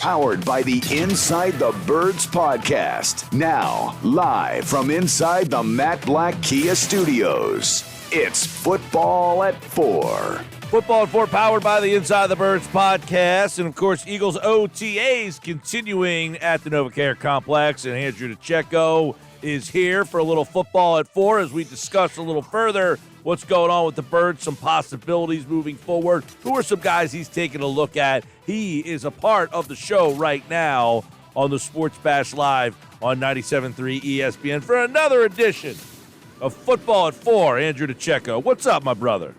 Powered by the Inside the Birds podcast. Now, live from inside the Matt Black Kia Studios, it's Football at 4. Football at 4, powered by the Inside the Birds podcast. And, of course, Eagles OTAs continuing at the NovaCare Complex. And Andrew DiCecco is here for a little Football at 4 as we discuss a little further what's going on with the Birds, some possibilities moving forward. Who are some guys he's taking a look at? He is a part of the show right now on the Sports Bash Live on 97.3 ESPN for another edition of Football at 4. Andrew DiCecco, what's up, my brother?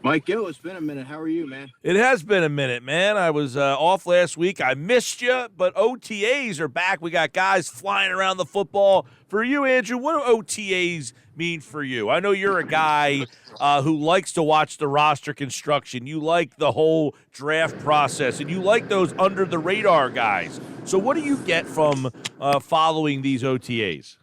Mike, it's been a minute. How are you, man? It has been a minute, man. I was off last week. I missed you, but OTAs are back. We got guys flying around the football. For you, Andrew, what do OTAs mean for you? I know you're a guy who likes to watch the roster construction. You like the whole draft process, and you like those under-the-radar guys. So what do you get from following these OTAs?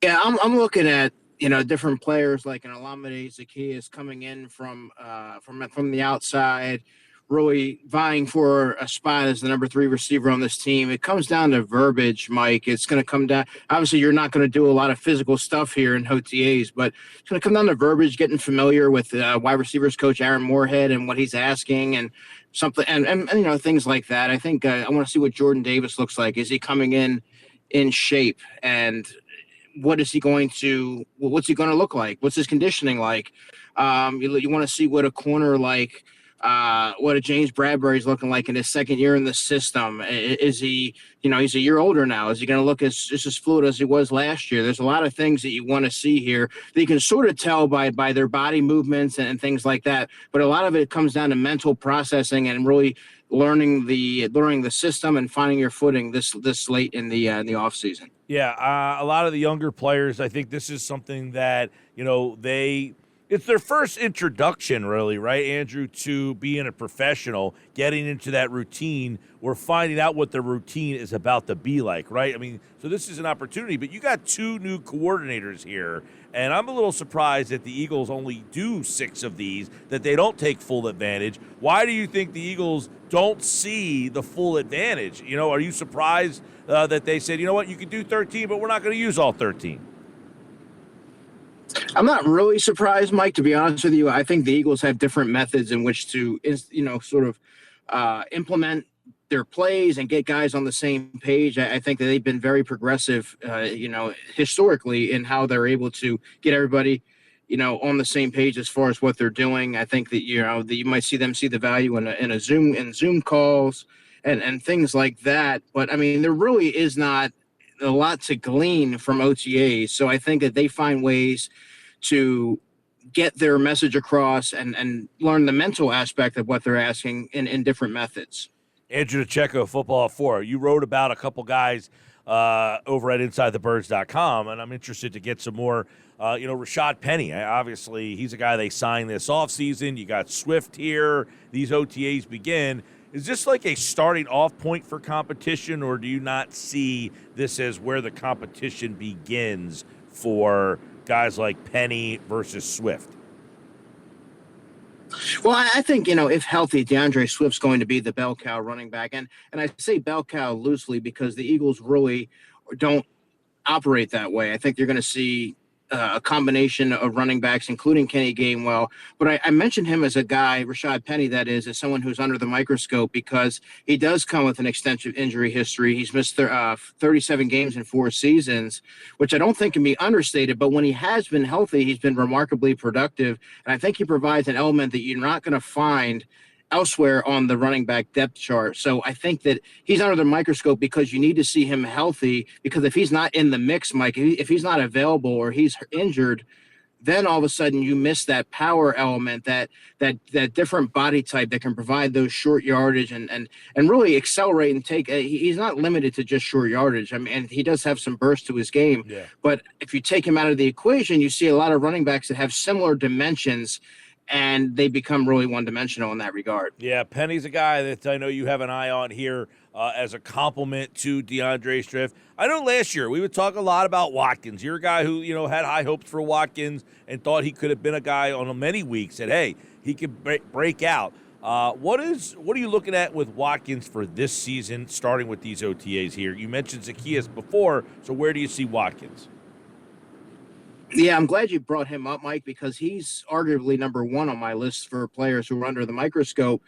Yeah, I'm looking at different players like an Olamide Zaccheaus coming in from the outside, really vying for a spot as the number 3 receiver on this team. It comes down to verbiage, Mike. It's going to come down. Obviously, you're not going to do a lot of physical stuff here in OTAs, but it's going to come down to verbiage, getting familiar with wide receivers coach Aaron Moorhead and what he's asking and something, and things like that. I think I want to see what Jordan Davis looks like. Is he coming in shape, and what's he going to look like? What's his conditioning like? You want to see what a corner like, what a James Bradbury's looking like in his second year in the system. Is he, he's a year older now. Is he going to look just as fluid as he was last year? There's a lot of things that you want to see here that you can sort of tell by their body movements and things like that. But a lot of it comes down to mental processing and really learning the system and finding your footing this late in the offseason. Yeah, a lot of the younger players, I think this is something that, it's their first introduction, really, right, Andrew, to being a professional, getting into that routine. We're finding out what the routine is about to be like, right? I mean, so this is an opportunity, but you got 2 new coordinators here, and I'm a little surprised that the Eagles only do 6 of these, that they don't take full advantage. Why do you think the Eagles don't see the full advantage? Are you surprised that they said, you can do 13, but we're not going to use all 13? I'm not really surprised, Mike, to be honest with you. I think the Eagles have different methods in which to, implement their plays and get guys on the same page. I think that they've been very progressive, historically in how they're able to get everybody, on the same page as far as what they're doing. I think that, that you might see the value in Zoom calls and things like that. But, I mean, there really is not a lot to glean from OTAs. So I think that they find ways to get their message across and learn the mental aspect of what they're asking in different methods. Andrew DiCecco, Football at 4. You wrote about a couple guys over at InsideTheBirds.com, and I'm interested to get some more. Rashad Penny, obviously, he's a guy they signed this offseason. You got Swift here. These OTAs begin. Is this like a starting off point for competition, or do you not see this as where the competition begins for guys like Penny versus Swift? Well, I think, if healthy, DeAndre Swift's going to be the bell cow running back. And I say bell cow loosely because the Eagles really don't operate that way. I think you're going to see a combination of running backs, including Kenny Gainwell. But I mentioned him as a guy, Rashad Penny, that is, as someone who's under the microscope because he does come with an extensive injury history. He's missed 37 games in 4 seasons, which I don't think can be understated. But when he has been healthy, he's been remarkably productive. And I think he provides an element that you're not going to find elsewhere on the running back depth chart. So I think that he's under the microscope because you need to see him healthy, because if he's not in the mix, Mike, if he's not available or he's injured, then all of a sudden you miss that power element, that different body type that can provide those short yardage and really accelerate and take. He's not limited to just short yardage. I mean, and he does have some burst to his game. Yeah. But if you take him out of the equation, you see a lot of running backs that have similar dimensions, and they become really one-dimensional in that regard. Yeah, Penny's a guy that I know you have an eye on here as a compliment to DeAndre Swift. I know last year we would talk a lot about Watkins. You're a guy who, had high hopes for Watkins and thought he could have been a guy on many weeks that, hey, he could break out. What are you looking at with Watkins for this season, starting with these OTAs here? You mentioned Zaccheaus before, so where do you see Watkins? Yeah, I'm glad you brought him up, Mike, because he's arguably number one on my list for players who are under the microscope.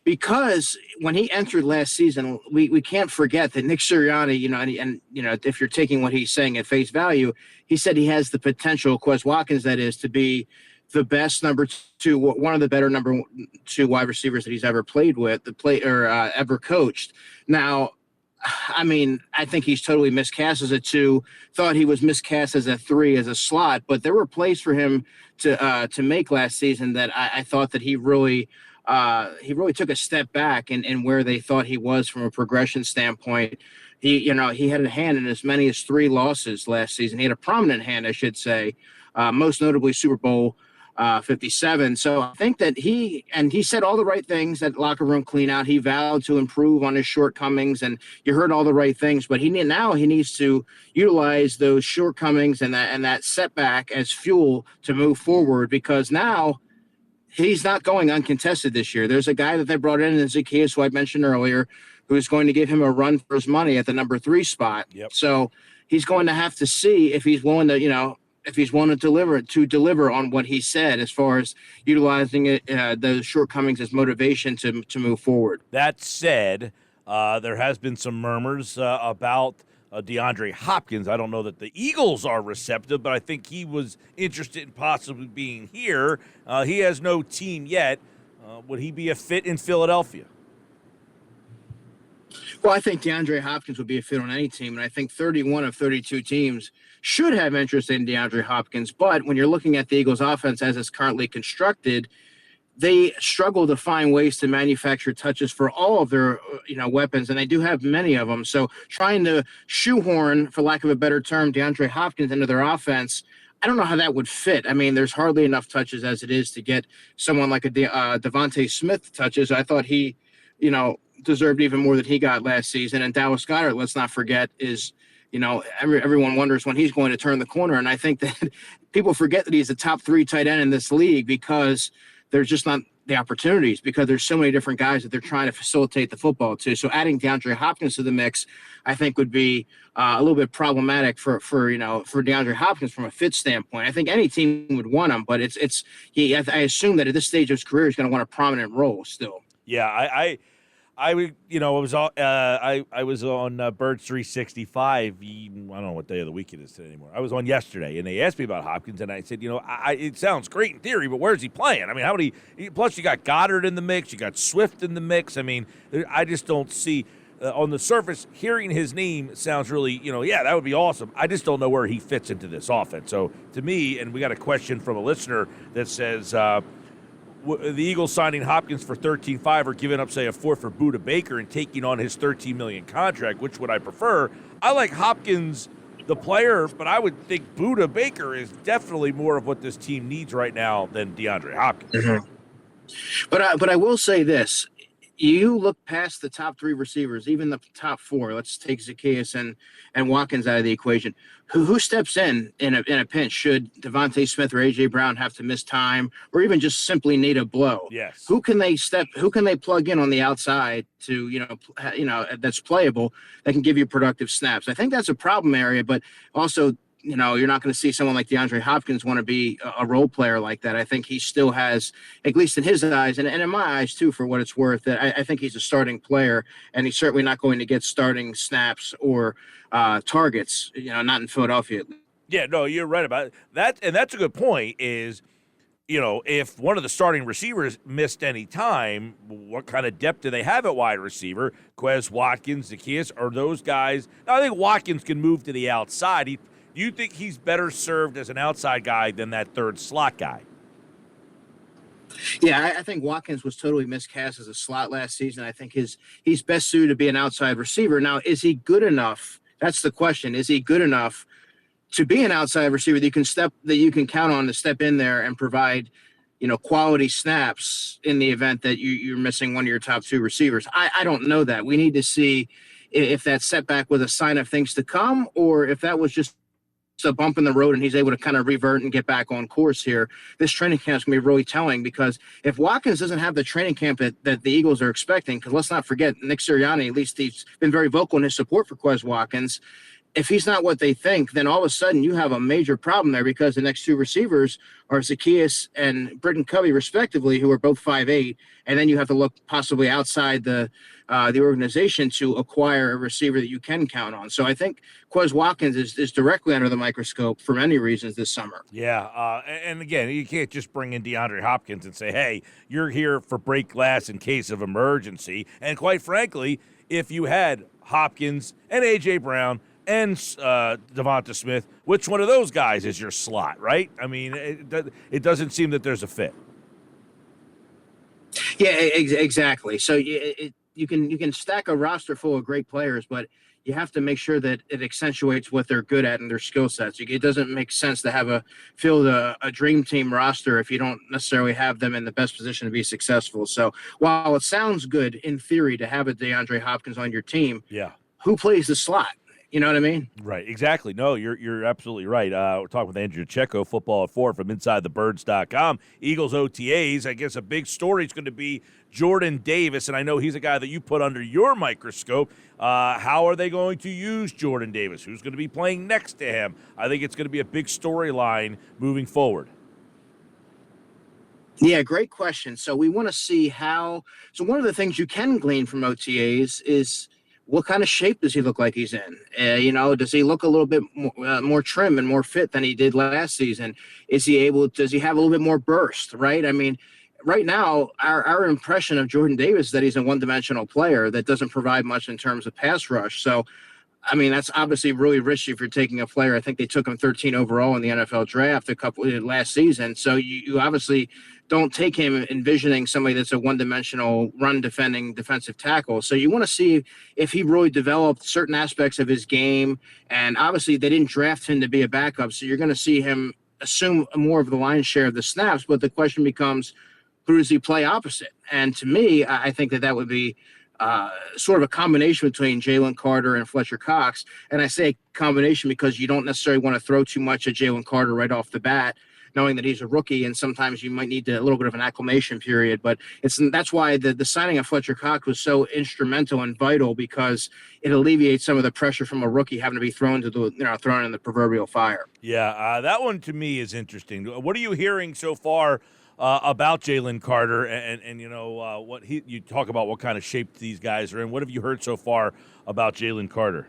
Because when he entered last season, we can't forget that Nick Sirianni, if you're taking what he's saying at face value, he said he has the potential, Quez Watkins, that is, to be the best number two, one of the better number two wide receivers that he's ever played with, ever coached. Now, I mean, I think he's totally miscast as a two. Thought he was miscast as a three, as a slot, but there were plays for him to make last season that I thought that he really took a step back in where they thought he was from a progression standpoint. He had a hand in as many as 3 losses last season. He had a prominent hand, I should say, most notably Super Bowl 57. So I think that he said all the right things at locker room clean out. He vowed to improve on his shortcomings, and you heard all the right things, but he needs to utilize those shortcomings and that setback as fuel to move forward, because now he's not going uncontested this year. There's a guy that they brought in Zaccheaus, who I mentioned earlier, who's going to give him a run for his money at the number 3 spot. Yep. So he's going to have to see if he's willing to deliver on what he said, as far as utilizing those shortcomings as motivation to move forward. That said, there has been some murmurs about DeAndre Hopkins. I don't know that the Eagles are receptive, but I think he was interested in possibly being here. He has no team yet. Would he be a fit in Philadelphia? Well, I think DeAndre Hopkins would be a fit on any team, and I think 31 of 32 teams should have interest in DeAndre Hopkins. But when you're looking at the Eagles' offense as it's currently constructed, they struggle to find ways to manufacture touches for all of their weapons, and they do have many of them. So trying to shoehorn, for lack of a better term, DeAndre Hopkins into their offense, I don't know how that would fit. I mean, there's hardly enough touches as it is to get someone like a Devontae Smith touches. I thought he, deserved even more than he got last season. And Dallas Goedert, let's not forget, is everyone wonders when he's going to turn the corner. And I think that people forget that he's the top 3 tight end in this league, because there's just not the opportunities, because there's so many different guys that they're trying to facilitate the football to. So adding DeAndre Hopkins to the mix, I think, would be a little bit problematic for DeAndre Hopkins from a fit standpoint. I think any team would want him, but I assume that at this stage of his career, he's going to want a prominent role still. Yeah, I was on Birds 365. I don't know what day of the week it is today anymore. I was on yesterday, and they asked me about Hopkins, and I said, it sounds great in theory, but where's he playing? I mean, plus you got Goddard in the mix, you got Swift in the mix. I mean, I just don't see on the surface, hearing his name sounds really, that would be awesome. I just don't know where he fits into this offense. So to me, and we got a question from a listener that says, the Eagles signing Hopkins for $13.5 or giving up, say, a 4 for Budda Baker and taking on his $13 million contract, which would I prefer? I like Hopkins, the player, but I would think Budda Baker is definitely more of what this team needs right now than DeAndre Hopkins. Mm-hmm. But I will say this. You look past the top 3 receivers, even the top 4. Let's take Zaccheaus and Watkins out of the equation. Who steps in a pinch? Should Devontae Smith or A.J. Brown have to miss time, or even just simply need a blow? Yes. Who can they plug in on the outside to that's playable, that can give you productive snaps? I think that's a problem area, but also, you're not going to see someone like DeAndre Hopkins want to be a role player like that. I think he still has, at least in his eyes, and in my eyes too, for what it's worth, that I think he's a starting player, and he's certainly not going to get starting snaps or targets, not in Philadelphia. Yeah, no, you're right about that. And that's a good point is, if one of the starting receivers missed any time, what kind of depth do they have at wide receiver? Quez, Watkins, Zaccheaus, are those guys? Now, I think Watkins can move to the outside. Do you think he's better served as an outside guy than that third slot guy? Yeah, I think Watkins was totally miscast as a slot last season. I think he's best suited to be an outside receiver. Now, is he good enough? That's the question. Is he good enough to be an outside receiver that you can count on to step in there and provide, quality snaps in the event that you're missing one of your top 2 receivers? I don't know that. We need to see if that setback was a sign of things to come, or if that was just a bump in the road and he's able to kind of revert and get back on course here, this training camp is going to be really telling, because if Watkins doesn't have the training camp that the Eagles are expecting, because let's not forget, Nick Sirianni, at least he's been very vocal in his support for Quez Watkins. If he's not what they think, then all of a sudden you have a major problem there, because the next two receivers are Zacchaeus and Britton Covey, respectively, who are both 5'8", and then you have to look possibly outside the organization to acquire a receiver that you can count on. So I think Quez Watkins is directly under the microscope for many reasons this summer. Yeah, and again, you can't just bring in DeAndre Hopkins and say, hey, you're here for break glass in case of emergency. And quite frankly, if you had Hopkins and A.J. Brown and Devonta Smith, which one of those guys is your slot, right? I mean, it doesn't seem that there's a fit. Yeah, exactly. So you can stack a roster full of great players, but you have to make sure that it accentuates what they're good at and their skill sets. It doesn't make sense to have field a dream team roster if you don't necessarily have them in the best position to be successful. So while it sounds good in theory to have a DeAndre Hopkins on your team, yeah, who plays the slot? You know what I mean? Right, exactly. No, you're absolutely right. We're talking with Andrew DiCecco, Football at 4 from InsideTheBirds.com. Eagles OTAs, I guess a big story is going to be Jordan Davis, and I know he's a guy that you put under your microscope. How are they going to use Jordan Davis? Who's going to be playing next to him? I think it's going to be a big storyline moving forward. Yeah, great question. So we want to see how – so one of the things you can glean from OTAs is – what kind of shape does he look like he's in? Does he look a little bit more trim and more fit than he did last season? Does he have a little bit more burst, right? I mean, right now, our impression of Jordan Davis is that he's a one-dimensional player that doesn't provide much in terms of pass rush. So, I mean, that's obviously really risky if you're taking a player. I think they took him 13 overall in the NFL draft last season. So you obviously don't take him envisioning somebody that's a one-dimensional run-defending defensive tackle. So you want to see if he really developed certain aspects of his game. And obviously they didn't draft him to be a backup, so you're going to see him assume more of the lion's share of the snaps. But the question becomes, who does he play opposite? And to me, I think that would be sort of a combination between Jalen Carter and Fletcher Cox. And I say combination because you don't necessarily want to throw too much at Jalen Carter right off the bat, knowing that he's a rookie, and sometimes you might need a little bit of an acclimation period. But that's why the signing of Fletcher Cox was so instrumental and vital, because it alleviates some of the pressure from a rookie having to be thrown in the proverbial fire. Yeah, that one to me is interesting. What are you hearing so far about Jalen Carter, and you talk about what kind of shape these guys are in? What have you heard so far about Jalen Carter?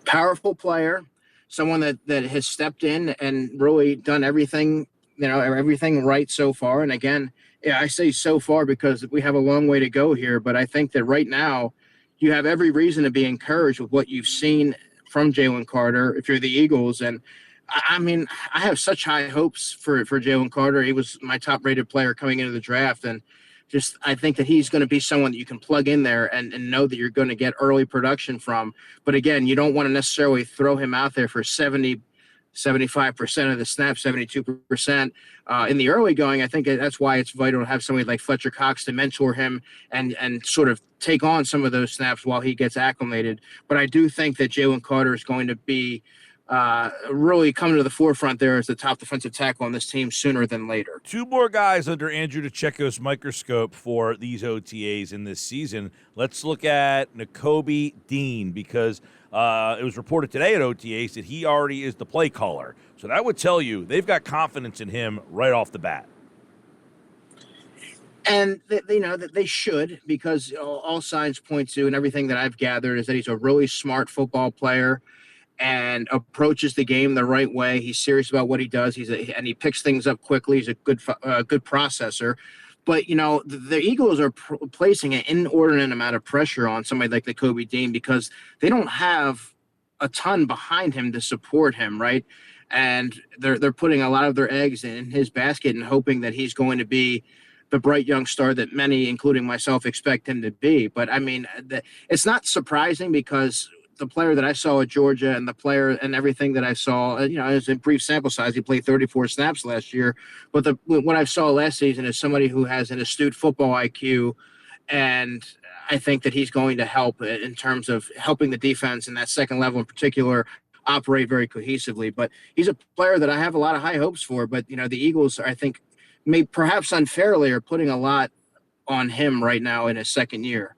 Powerful player. Someone that has stepped in and really done everything right so far. And again, yeah, I say so far because we have a long way to go here, but I think that right now you have every reason to be encouraged with what you've seen from Jalen Carter if you're the Eagles. And I mean, I have such high hopes for Jalen Carter. He was my top-rated player coming into the draft, and I think that he's going to be someone that you can plug in there and know that you're going to get early production from. But again, you don't want to necessarily throw him out there for 70, 75% of the snaps, 72% in the early going. I think that's why it's vital to have somebody like Fletcher Cox to mentor him and sort of take on some of those snaps while he gets acclimated. But I do think that Jalen Carter is going to be really coming to the forefront there as the top defensive tackle on this team sooner than later. Two more guys under Andrew DiCecco's microscope for these OTAs in this season. Let's look at Nakobe Dean, because it was reported today at OTAs that he already is the play caller. So that would tell you they've got confidence in him right off the bat. And they should, because all signs point to, and everything that I've gathered, is that he's a really smart football player and approaches the game the right way. He's serious about what he does. And he picks things up quickly. He's a good processor. But, the Eagles are placing an inordinate amount of pressure on somebody like Nakobe Dean because they don't have a ton behind him to support him, right? And they're putting a lot of their eggs in his basket and hoping that he's going to be the bright young star that many, including myself, expect him to be. But, I mean, it's not surprising, because the player that I saw at Georgia and the player and everything that I saw, it was a brief sample size. He played 34 snaps last year. But what I saw last season is somebody who has an astute football IQ, and I think that he's going to help in terms of helping the defense in that second level in particular operate very cohesively. But he's a player that I have a lot of high hopes for. But, the Eagles, I think, may perhaps unfairly are putting a lot on him right now in his second year.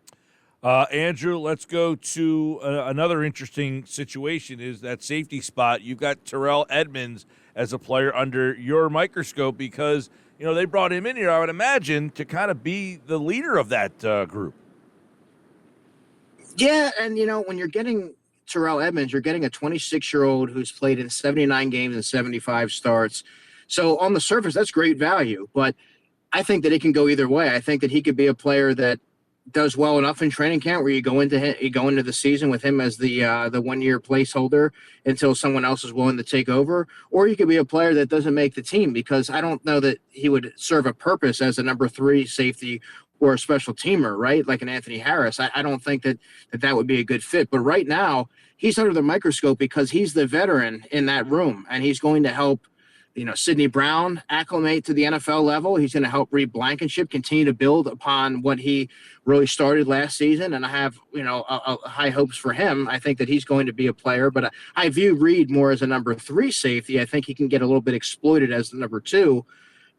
Andrew, let's go to another interesting situation is that safety spot. You've got Terrell Edmonds as a player under your microscope because, they brought him in here, I would imagine, to kind of be the leader of that group. Yeah, and, when you're getting Terrell Edmonds, you're getting a 26-year-old who's played in 79 games and 75 starts. So on the surface, that's great value, but I think that it can go either way. I think that he could be a player that does well enough in training camp where you go into the season with him as the 1 year placeholder until someone else is willing to take over, or you could be a player that doesn't make the team because I don't know that he would serve a purpose as a number 3 safety or a special teamer, right? Like an Anthony Harris. I don't think that would be a good fit. But right now he's under the microscope because he's the veteran in that room and he's going to help Sidney Brown acclimate to the NFL level. He's going to help Reed Blankenship continue to build upon what he really started last season. And I have, high hopes for him. I think that he's going to be a player, but I view Reed more as a number 3 safety. I think he can get a little bit exploited as the number 2.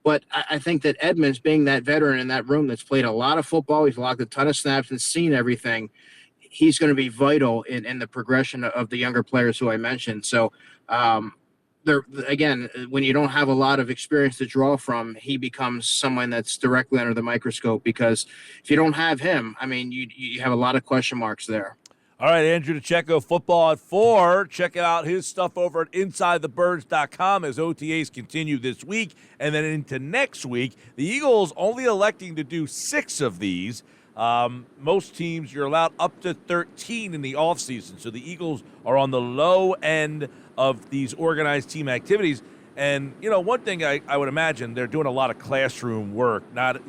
But I think that Edmonds, being that veteran in that room that's played a lot of football, he's logged a ton of snaps and seen everything, he's going to be vital in the progression of the younger players who I mentioned. So, again, when you don't have a lot of experience to draw from, he becomes someone that's directly under the microscope because if you don't have him, I mean, you have a lot of question marks there. All right, Andrew DiCecco, Football at 4. Check out his stuff over at InsideTheBirds.com as OTAs continue this week. And then into next week, the Eagles only electing to do 6 of these. Most teams, you're allowed up to 13 in the offseason. So the Eagles are on the low end of these organized team activities. And, one thing I would imagine, they're doing a lot of classroom work, not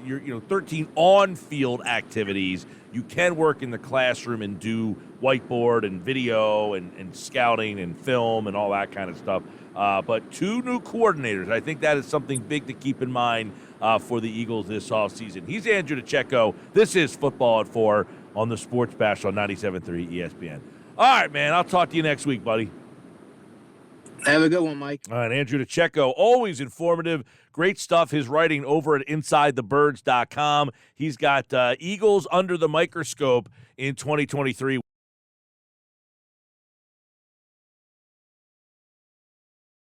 13 on-field activities. You can work in the classroom and do whiteboard and video and scouting and film and all that kind of stuff. But 2 new coordinators, I think that is something big to keep in mind for the Eagles this offseason. He's Andrew DiCecco. This is Football at 4 on the Sports Bash on 97.3 ESPN. All right, man, I'll talk to you next week, buddy. Have a good one, Mike. All right, Andrew DiCecco, always informative. Great stuff. His writing over at InsideTheBirds.com. He's got Eagles under the microscope in 2023.